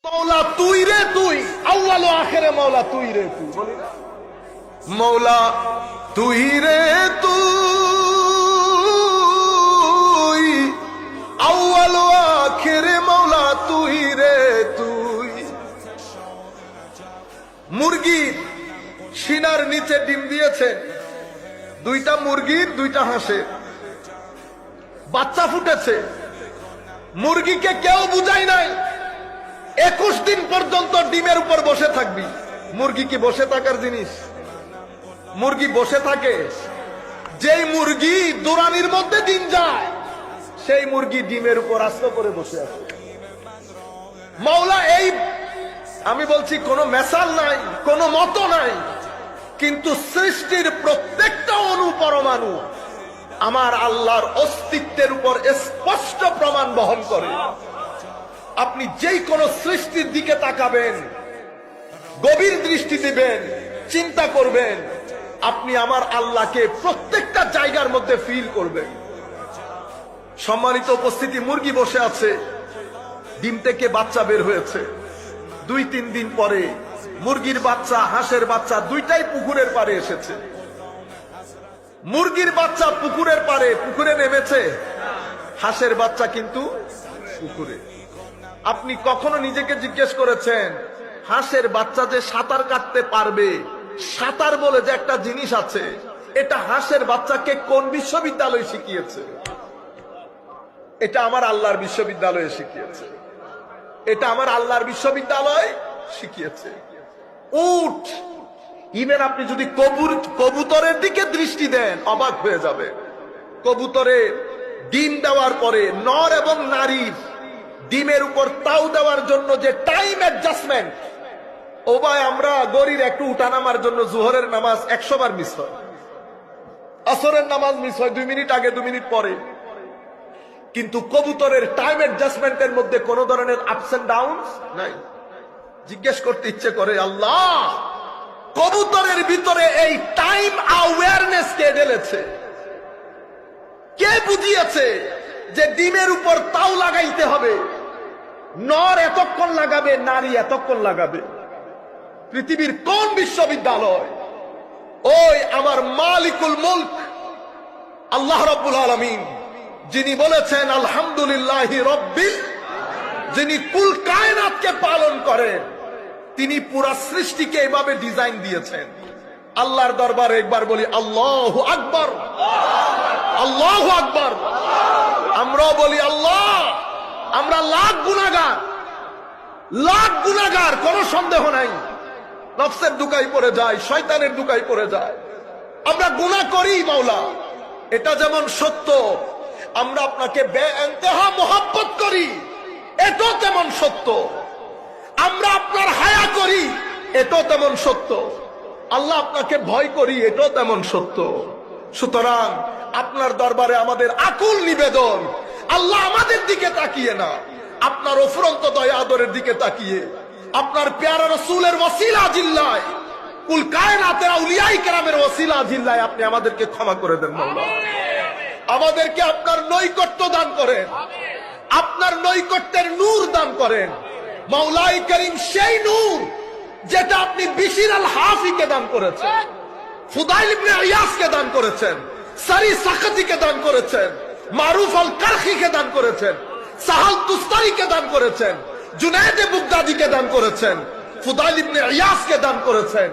মৌলা তুই রে তুই, আউয়াল ও আখেরে মৌলা তুই রে তুই, বলি না মৌলা তুই রে তুই, আউয়াল ও আখেরে মৌলা তুই রে তুই। মুরগি সিনার নিচে ডিম দিয়েছে, দুইটা মুরগির দুইটা হাঁসের বাচ্চা ফুটেছে। মুরগিকে কেউ বুঝাই নাই 21 দিন পর্যন্ত ডিমের উপর বসে থাকবি। মুরগি কি বসে থাকার জিনিস? মুরগি বসে থাকে? যেই মুরগি দোরানির মধ্যে দিন যায়, সেই মুরগি ডিমের উপর আস্ত করে বসে আছে। মাওলা এই, আমি বলছি কোনো মেসাল নাই, কোনো মত নাই, কিন্তু সৃষ্টির প্রত্যেকটা অণু পরমাণু আমার আল্লাহর অস্তিত্বের উপর স্পষ্ট প্রমাণ বহন করে। আপনি যেই কোন সৃষ্টির দিকে তাকাবেন, গভীর দৃষ্টি দিবেন, চিন্তা করবেন, আপনি আমার আল্লাহকে প্রত্যেকটা জায়গার মধ্যে ফিল করবেন। সম্মানিত উপস্থিতি, মুরগি বসে আছে, ডিম থেকে বাচ্চা বের হয়েছে। 2-3 দিন পরে মুরগির বাচ্চা, হাঁসের বাচ্চা দুইটাই পুকুরের পাড়ে এসেছে। মুরগির বাচ্চা পুকুরের পাড়ে, পুকুরে নেমেছে, হাঁসের বাচ্চা কিন্তু পুকুরে। আপনি কখনো নিজেকে জিজ্ঞেস করেছেন, হাঁসের বাচ্চা যে সাঁতার কাটতে পারবে, সাঁতার বলে যে একটা জিনিস আছে, এটা হাঁসের বাচ্চাকে কোন বিশ্ববিদ্যালয় শিখিয়েছে? এটা আমার আল্লাহর বিশ্ববিদ্যালয়ে শিখিয়েছে। এটা আমার আল্লাহর বিশ্ববিদ্যালয় শিখিয়েছে। উট, ইভেন আপনি যদি কবুতরের দিকে দৃষ্টি দেন অবাক হয়ে যাবে। কবুতরের ডিম দেওয়ার পরে নর এবং নারীর ডিমের উপর তাও দেওয়ার জন্য যে টাইম অ্যাডজাস্টমেন্ট, ও ভাই আমরা গরির একটু উঠানামার জন্য জোহরের নামাজ 100 বার মিস হয়, আসরের নামাজ মিস হয় 2 মিনিট আগে 2 মিনিট পরে, কিন্তু কবুতরের টাইম অ্যাডজাস্টমেন্টের মধ্যে কোন ধরনের আপস এন্ড ডাউনস নাই। জিজ্ঞেস করতে ইচ্ছে করে, আল্লাহ কবুতরের ভিতরে এই টাইম অ্যাওয়ারনেস কে ঢেলেছে? কে বুঝিয়েছে যে ডিমের উপর তাও লাগাইতে হবে, নর এতক্ষণ লাগাবে, নারী এতক্ষণ লাগাবে? পৃথিবীর কোন বিশ্ববিদ্যালয়? ওই আমার মালিকুল মুলক আল্লাহ রাব্বুল আলামিন, যিনি বলেছেন আলহামদুলিল্লাহি রাব্বিল, যিনি কুল কায়নাতকে পালন করেন, তিনি পুরা সৃষ্টিকে এভাবে ডিজাইন দিয়েছেন। আল্লাহর দরবারে একবার বলি আল্লাহু আকবার, আল্লাহু আকবার। আমরাও বলি আল্লাহ, আমরা লাখ গুনাহগার, কোনো সন্দেহ নাই। নফসের দুকাই পড়ে যায়, শয়তানের দুকাই পড়ে যায়, আমরা গুনাহ করি মাওলা, এটা যেমন সত্য। আমরা আপনাকে বেইন্তেহা মোহাব্বত করি, এটাও তেমন সত্য। আমরা আপনার হায়া করি, এটাও তেমন সত্য। আল্লাহ আপনাকে ভয় করি, এটাও তেমন সত্য। সুতরাং আপনার দরবারে আমাদের আকুল নিবেদন, আল্লাহ আমাদের দিকে তাকিয়ে না, আপনার অফুরন্ত দয়া আদরের দিকে তাকিয়ে, আপনার প্যারা রাসূলের ওসিলা জিল্লায়, কুল কায়নাতের আউলিয়ায়ে কেরামের ওসিলা জিল্লায় আপনি আমাদেরকে ক্ষমা করে দেন মাওলা। আমাদেরকে আপনার নৈকট্য দান করেন, আপনার নৈকট্যের নূর দান করেন। মাওলাই করিম সেই নূর যেটা আপনি বিশির আল হাফিকে দান করেছেন, ফুদাইল ইবনে ইয়াসকে দান করেছেন, সারি সাকাতিকে দান করেছেন, মারুফ আল কারখিকে দান করেছেন, সাহাল তুস্তারিকে দান করেছেন, জুনায়েদ বুগদাদিকে দান করেছেন, ফুদাইল ইবনে ইয়াসকে দান করেছেন।